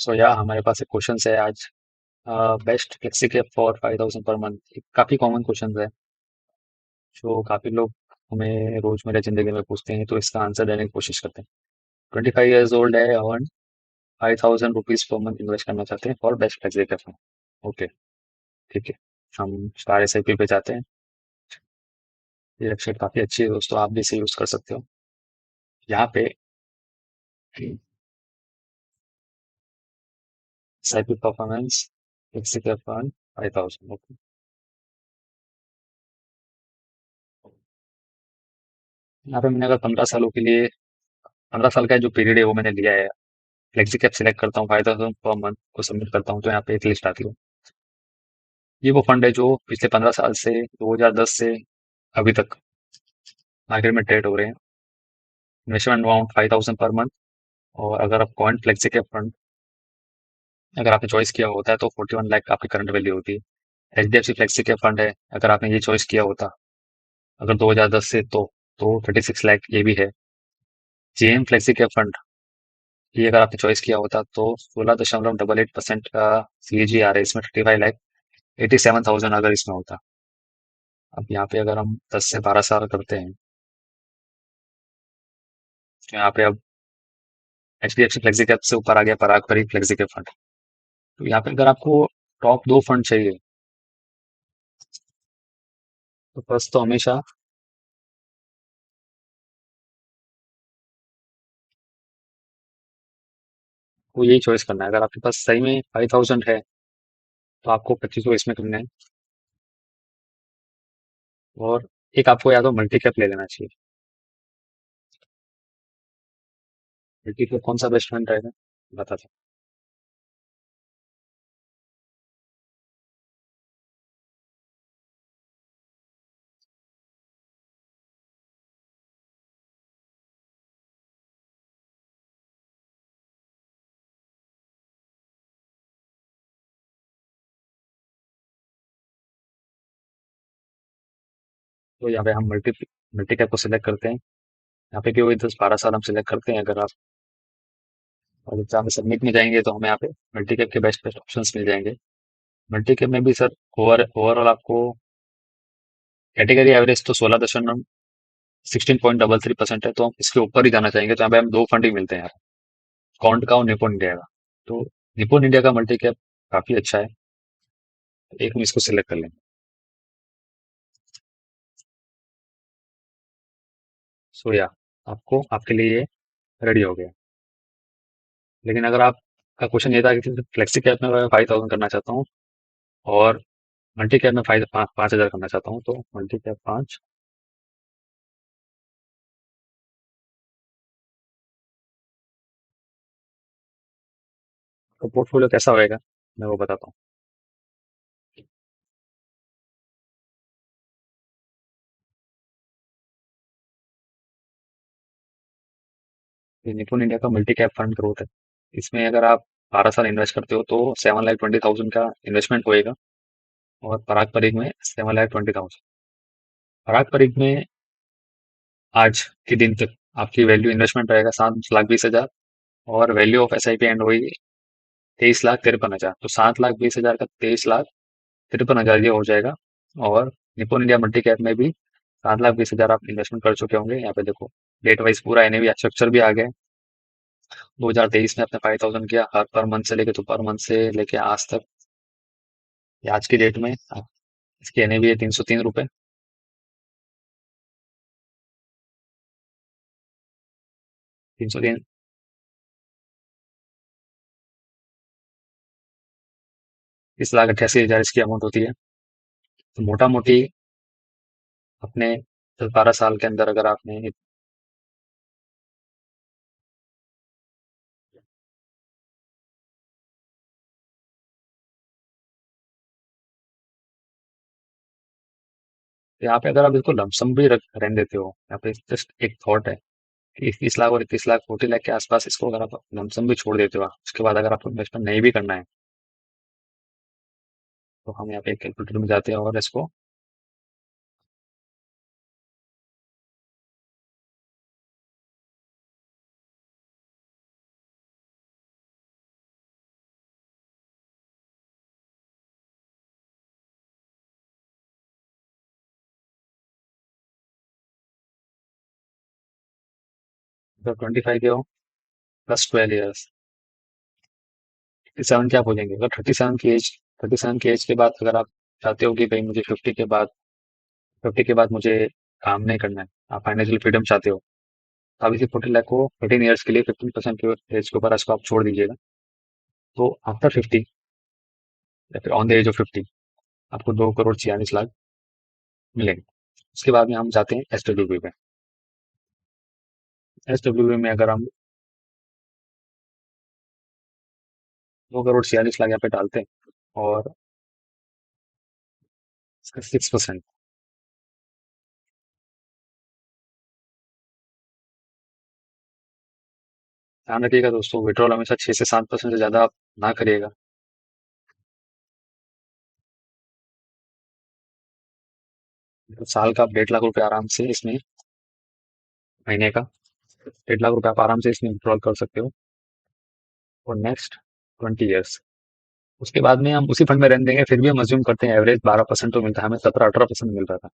सो या हमारे पास एक क्वेश्चन है आज। Best flexi cap for 5000 per month. काफी कॉमन क्वेश्चन है जो काफी लोग हमें रोजमर्रा जिंदगी में पूछते हैं, तो इसका आंसर देने की कोशिश करते हैं। 25 ईयर्स ओल्ड है, earn 5000 rupees per month invest करना चाहते हैं for best flexi cap. Okay, ठीक है। हम स्टार एसआईपी पे जाते हैं। ये वेबसाइट काफी अच्छी है दोस्तों, आप भी इसे यूज कर सकते हो। यहाँ पे SIP performance flexi cap earn 5000। Okay, यहाँ पे मैंने अगर 15 सालों के लिए 15 साल का जो पीरियड है वो मैंने लिया है। फ्लेक्सी कैप सिलेक्ट करता हूँ, 5000 पर मंथ को सबमिट करता हूँ, तो यहाँ पे एक लिस्ट आती है। ये वो फंड है जो पिछले 15 साल से 2010 से अभी तक मार्केट में ट्रेड हो रहे हैं। Investment amount 5000 per month. और अगर आप कॉइन फ्लेक्सी कैप फंड अगर आपने चॉइस किया होता है तो 41 लाख आपकी करंट वैल्यू होती है। एचडीएफसी फ्लेक्सी कैप फंड है, अगर आपने ये चॉइस किया होता अगर 2010 से तो 36 लाख ये भी है। जेएम फ्लेक्सी कैप फंड, ये अगर आपने चॉइस किया होता तो 16.88% का सीएजी आ रहा है इसमें। 35 लाख 87,000 अगर इसमें होता। अब यहाँ पे अगर हम 10 से 12 साल करते हैं तो यहाँ पे अब एचडीएफसी फ्लेक्सी कैप से ऊपर आ गया पराग परी फ्लेक्सी कैप फंड। तो यहाँ पे अगर आपको टॉप दो फंड चाहिए तो फर्स्ट तो हमेशा वो यही चॉइस करना है। अगर आपके पास सही में 5000 है तो आपको 2500 इसमें करना है। और एक आपको या तो मल्टी कैप ले लेना चाहिए। मल्टी कैप कौन सा बेस्ट फंड रहेगा बता था। तो यहाँ पे हम मल्टी मल्टी कैप को सिलेक्ट करते हैं। यहाँ पे क्योंकि 10 12 साल हम सिलेक्ट करते हैं। अगर आप और एग्जाम में सबमिट में जाएंगे तो हमें यहाँ पे मल्टी कैप के बेस्ट बेस्ट ऑप्शंस मिल जाएंगे। मल्टी कैप में भी सर ओवरऑल आपको कैटेगरी एवरेज तो 16.33% है, तो हम इसके ऊपर ही जाना चाहेंगे तो यहाँ पे हम दो फंड ही मिलते हैं यार, कॉन्ट का और निपोन इंडिया का। तो निपोन इंडिया का मल्टी कैप काफी अच्छा है, एक हम इसको सिलेक्ट कर लेंगे। सो या आपको आपके लिए ये रेडी हो गया। लेकिन अगर आपका क्वेश्चन ये था कि फ्लेक्सी कैप में मैं 5000 करना चाहता हूँ और मल्टी कैप में 5,000 करना चाहता हूँ, तो मल्टी कैप 5। तो पोर्टफोलियो कैसा होएगा मैं वो बताता हूँ। ये निपुण इंडिया का मल्टी कैप फंड ग्रोथ है। इसमें अगर आप 12 साल इन्वेस्ट करते हो तो 7,20,000 का इन्वेस्टमेंट होएगा। और पराग परिग में 7,20,000। पराग परिग में आज के दिन तक आपकी वैल्यू इन्वेस्टमेंट रहेगा 7,20,000। और value of S I P and हुई 23,53,000। तो 7,20,000 का 23,53,000 ये हो जाएगा। और निपुण इंडिया मल्टी कैप में भी 7,20,000 आप इन्वेस्टमेंट कर चुके होंगे। यहाँ पे देखो डेट वाइज पूरा एनएवी स्ट्रक्चर भी आ गया है। 2023 में आपने 5,000 किया हर पर मंथ से लेके तो पर मंथ से लेके आज तक। ये आज की डेट में इसकी एनएवी है 303 रुपए। 303 30,88,000 इसकी अमाउंट होती है। तो मोटा मोटी अपने 12 साल के अंदर अगर आपने यहाँ पे अगर आप इसको लमसम भी रख रहने देते हो, यहाँ पे जस्ट एक थॉट है कि 21 लाख और 21 लाख 40 लाख के आसपास इसको अगर आप लमसम भी छोड़ देते हो, उसके बाद अगर आपको इन्वेस्टमेंट नहीं भी करना है तो हम यहाँ पे कैलकुलेटर में जाते हैं और इसको तो 25 के हो प्लस 12 ईयर्स, 37 क्या बोलेंगे? अगर 37 के बाद अगर आप चाहते हो कि भाई मुझे 50 के बाद मुझे काम नहीं करना है, आप फाइनेंशियल फ्रीडम चाहते हो, तो आप इसी 40 लाख को 18 ईयर्स के लिए 15% के एज के ऊपर इसको आप छोड़ दीजिएगा। तो आफ्टर 50 या फिर ऑन द एज ऑफ 50 आपको 2 करोड़ 46 लाख मिलेंगे। उसके बाद में हम जाते हैं SWB पे। SWB में अगर हम 2 करोड़ 46 लाख यहाँ पे डालते हैं और इसका 6%, ध्यान रखिएगा दोस्तों, विड्रॉल हमेशा 6 से 7% से ज्यादा आप ना करिएगा। तो साल का आप 1.5 लाख रुपए आराम से इसमें, महीने का 1.5 लाख रुपए आप आराम से इसमें विड्रॉल कर सकते हो और नेक्स्ट 20 ईयर्स। उसके बाद में हम उसी फंड में रहने देंगे, फिर भी हम अज्यूम करते हैं एवरेज 12% तो मिलता है, हमें 17-18% मिल रहा था,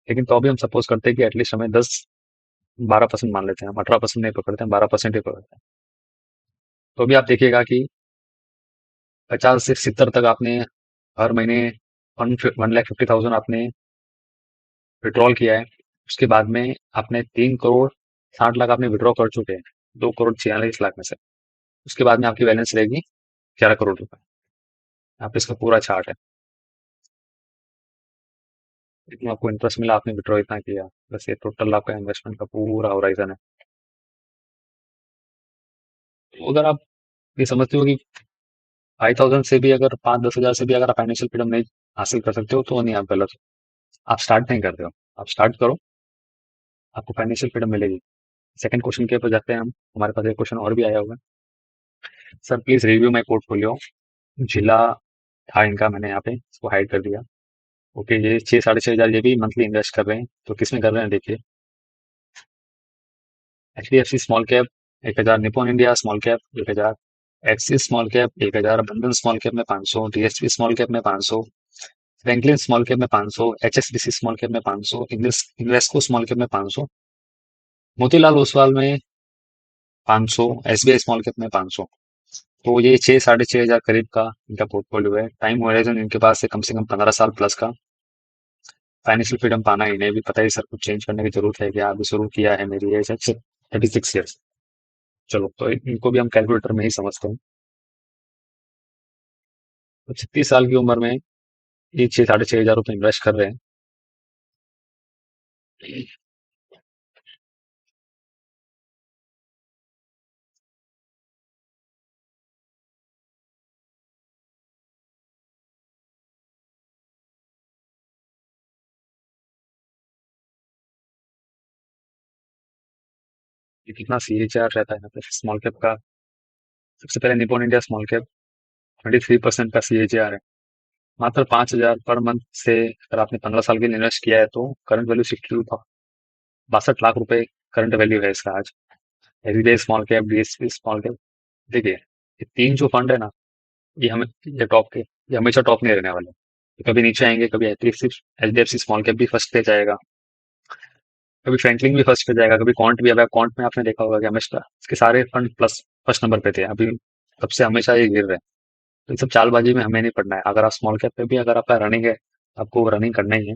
लेकिन तो भी हम सपोज करते हैं कि एटलीस्ट हमें 10-12% मान लेते हैं, हम 18% नहीं पकड़ते हैं, 12% ही पकड़ते हैं। तो भी आप देखिएगा कि 50 से 70 तक आपने हर महीने 1,50,000 आपने विड्रॉल किया है। उसके बाद में आपने 3 करोड़ 60 लाख आपने विड्रॉ कर चुके हैं 2 करोड़ 46 लाख में से। उसके बाद में आपकी बैलेंस रहेगी 11 करोड़ रुपए। यहाँ पे इसका पूरा चार्ट है, इतना आपको इंटरेस्ट मिला, आपने विड्रॉ इतना किया, बस ये टोटल आपका इन्वेस्टमेंट का पूरा होराइजन है। तो अगर आप ये समझते हो कि 5,000 से भी, अगर 5-10 हजार से भी अगर आप फाइनेंशियल फ्रीडम नहीं हासिल कर सकते हो, तो नहीं, आप गलत हो, आप स्टार्ट नहीं कर रहे हो। आप स्टार्ट करो, आपको फाइनेंशियल फ्रीडम मिलेगी। सेकंड क्वेश्चन के ऊपर जाते हैं हम, हमारे पास एक क्वेश्चन और भी आया हुआ है। Sir please review my portfolio, जिला था इनका, मैंने यहाँ पे इसको हाइड कर दिया। ओके, ये 6-6.5 हजार ये भी मंथली इन्वेस्ट कर रहे हैं, तो किसमें कर रहे हैं देखिए। HDFC small cap 1,000, Nippon India small cap 1,000, axis small cap 1,000, बंधन स्मॉल कैप में 500, DSP स्मॉल कैप में 500, फ्रैंकलिन स्मॉल कैप में 500, HSBC स्मॉल कैप में 500, इन्वेस्को स्मॉल कैप में 500, मोतीलाल ओसवाल में 500, SBI स्मॉल कैप में 500। तो ये 6-6.5 हजार करीब का इनका पोर्टफोलियो है। टाइम होराइजन इनके पास से कम 15 साल प्लस का। फाइनेंशियल फ्रीडम पाना है, इन्हें भी पता है सर कुछ चेंज करने की जरूरत है, कि अभी शुरू किया है, मेरी एज है 36 ईयर्स। चलो, तो इनको भी हम कैलकुलेटर में ही समझते हैं। तो 36 साल की उम्र में ये 6-6.5 हजार रुपये इन्वेस्ट कर रहे हैं। ये कितना CAGR रहता है यहाँ पे स्मॉल कैप का? सबसे पहले निपॉन इंडिया स्मॉल कैप 23% का CAGR है। मात्र 5,000 पर मंथ से अगर आपने 15 साल के लिए इन्वेस्ट किया है, तो करंट वैल्यू 62 लाख रुपए करंट वैल्यू है इसका आज। SBI small cap, DSP small cap, देखिए ये तीन जो फंड है ना, ये हमें, ये टॉप के, ये हमेशा टॉप नहीं रहने वाले, ये कभी नीचे आएंगे, कभी HDFC स्मॉल कैप भी फर्स्ट पे जाएगा, कभी फ्रैंकलिन भी फर्स्ट पे जाएगा, कभी कॉन्ट भी। अब कॉन्ट में आपने देखा होगा कि हमेशा इसके सारे फंड प्लस फर्स्ट नंबर पे थे, अभी तब से हमेशा ये गिर रहे हैं। तो ये सब चालबाजी में हमें नहीं पड़ना है। अगर आप स्मॉल कैप पे भी अगर आपका रनिंग है, आपको रनिंग करना ही है।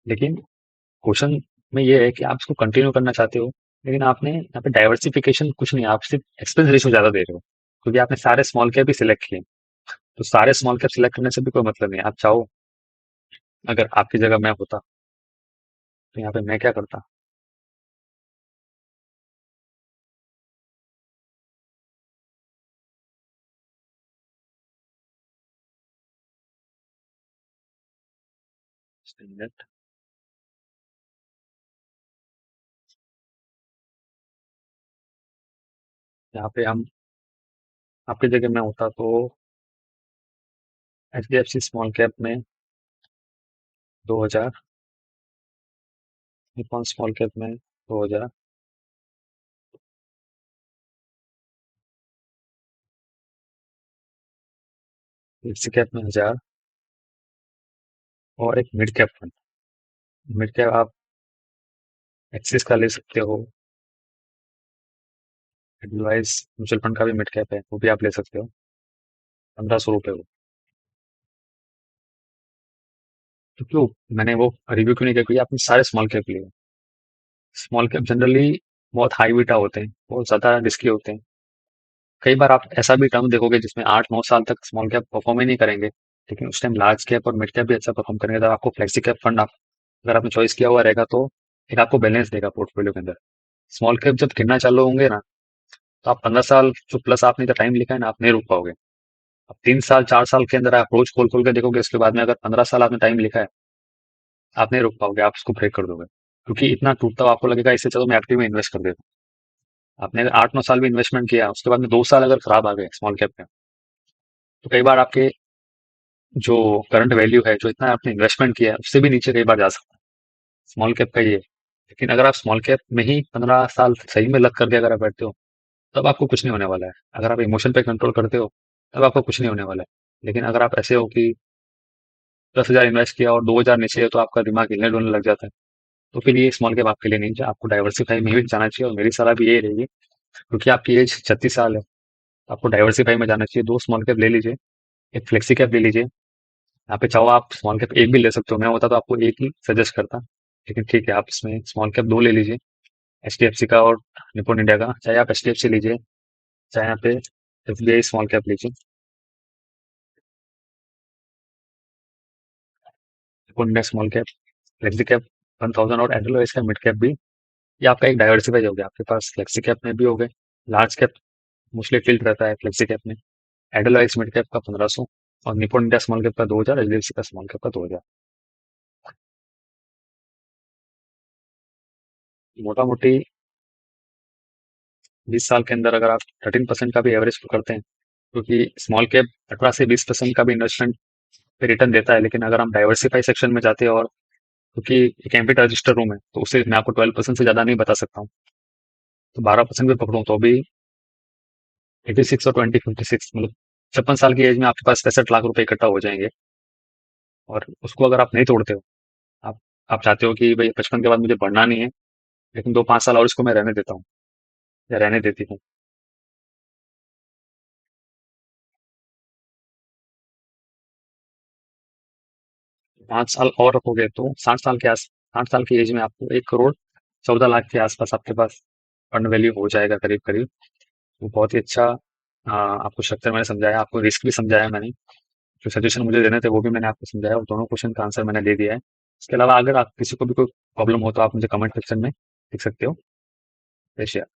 लेकिन क्वेश्चन में ये है कि आप इसको कंटिन्यू करना चाहते हो, लेकिन आपने यहाँ पे डाइवर्सिफिकेशन कुछ नहीं, आप सिर्फ एक्सपेंस रेशियो ज्यादा दे रहे हो, क्योंकि आपने सारे स्मॉल कैप ही सिलेक्ट किए। तो सारे स्मॉल कैप सिलेक्ट करने से भी कोई मतलब नहीं है। आप चाहो, अगर आपकी जगह मैं होता, तो यहाँ पे मैं क्या करता। यहाँ पे हम, आपकी जगह मैं होता तो HDFC स्मॉल कैप में 2,000, निपॉन स्मॉल कैप में 2,000, मिक्स कैप में 1,000, और एक mid cap fund. Mid cap आप एक्सिस का ले सकते हो, एडवाइस म्यूचुअल फंड का भी मिड कैप है, वो भी आप ले सकते हो। 1500 रुपये वो। तो क्यों मैंने वो रिव्यू क्यों नहीं किया, क्योंकि आपने सारे स्मॉल कैप लिए। स्मॉल कैप जनरली बहुत हाई बीटा होते हैं, बहुत ज्यादा रिस्की होते हैं। कई बार आप ऐसा भी टर्म देखोगे जिसमें 8-9 साल तक स्मॉल कैप परफॉर्म ही नहीं करेंगे, लेकिन उस टाइम लार्ज कैप और मिड कैप भी अच्छा परफॉर्म करेंगे। तब आपको फ्लेक्सी कैप फंड आप अगर आपने चॉइस किया हुआ रहेगा तो एक आपको बैलेंस देगा पोर्टफोलियो के अंदर। स्मॉल कैप जब गिरना चालू होंगे ना, तो आप 15 साल जो प्लस आपने टाइम लिखा है ना, आप नहीं रुक पाओगे। अब 3 साल 4 साल के अंदर आप रोज खोल खोल के देखोगे, उसके बाद में अगर 15 साल आपने टाइम लिखा है, आप नहीं रुक पाओगे, आप उसको ब्रेक कर दोगे। क्योंकि इतना टूटता हुआ आपको लगेगा, इससे चलो मैं एक्टिव में इन्वेस्ट कर देता हूँ। आपने अगर 8-9 साल भी इन्वेस्टमेंट किया, उसके बाद में 2 साल अगर खराब आ गए स्मॉल कैप में, तो कई बार आपके जो करंट वैल्यू है, जो इतना आपने इन्वेस्टमेंट किया है, उससे भी नीचे कई बार जा सकता है। स्मॉल कैप का ये है। लेकिन अगर आप स्मॉल कैप में ही 15 साल सही में लग करके अगर आप बैठते हो, तब आपको कुछ नहीं होने वाला है। अगर आप इमोशन पे कंट्रोल करते हो, तब आपको कुछ नहीं होने वाला है। लेकिन अगर आप ऐसे हो कि 10,000 इन्वेस्ट किया और 2,000 नीचे है, तो आपका दिमाग हिलने डुलने लग जाता है, तो फिर ये स्मॉल कैप आपके लिए नहीं है। आपको डाइवर्सिफाई में ही जाना चाहिए, और मेरी सलाह भी यही रहेगी। क्योंकि आपकी एज 36 साल है, तो आपको डाइवर्सिफाई में जाना चाहिए। 2 स्मॉल कैप ले लीजिए, एक फ्लेक्सी कैप ले लीजिए। यहाँ पे चाहो आप स्मॉल कैप एक भी ले सकते हो, मैं होता तो आपको एक ही सजेस्ट करता। लेकिन ठीक है, आप इसमें स्मॉल कैप दो ले लीजिए, HDFC का और निप्पॉन इंडिया का। चाहे आप HDFC लीजिए, चाहे यहाँ पे SBI स्मॉल कैप लीजिए। Nippon India small cap, flexi cap 1000, और एडलवाइस का मिड कैप भी। ये आपका एक डाइवर्सिफाई हो गया। आपके पास फ्लेक्सी कैप में भी हो गए, लार्ज कैप मोस्टली टिल्ट रहता है फ्लेक्सी कैप में। एडलवाइस मिड कैप का 1500, और निप्पॉन इंडिया स्मॉल कैप का 2000, HDFC का स्मॉल कैप का 2000। मोटा मोटी 20 साल के अंदर अगर आप 13% का भी एवरेज करते हैं, क्योंकि स्मॉल कैप 18 से 20% का भी इन्वेस्टमेंट पे रिटर्न देता है। लेकिन अगर हम डाइवर्सिफाई सेक्शन में जाते हैं, और क्योंकि एक एम्पिट रजिस्टर रूम है, तो उसे मैं आपको 12% से ज्यादा नहीं बता सकता हूँ। तो 12% भी पकड़ूं तो भी 86 और 2056, मतलब 56 साल की एज में आपके पास 65 लाख रुपए इकट्ठा हो जाएंगे। और उसको अगर आप नहीं तोड़ते हो, आप आप चाहते हो कि भाई 55 के बाद मुझे बढ़ना नहीं है, लेकिन 2-5 साल और इसको मैं रहने देता हूँ, या रहने देती हूँ। 5 साल और रखोगे तो 60 साल की एज में आपको 1 करोड़ 14 लाख के आसपास आपके पास फंड वैल्यू हो जाएगा, करीब करीब। वो बहुत ही अच्छा। आपको स्ट्रक्चर मैंने समझाया, आपको रिस्क भी समझाया मैंने। जो सजेशन मुझे देने थे वो भी मैंने आपको समझाया, और दोनों क्वेश्चन का आंसर मैंने दे दिया है। इसके अलावा अगर आप किसी को भी कोई प्रॉब्लम हो, तो आप मुझे कमेंट सेक्शन में लिख सकते हो। जय श्री राम।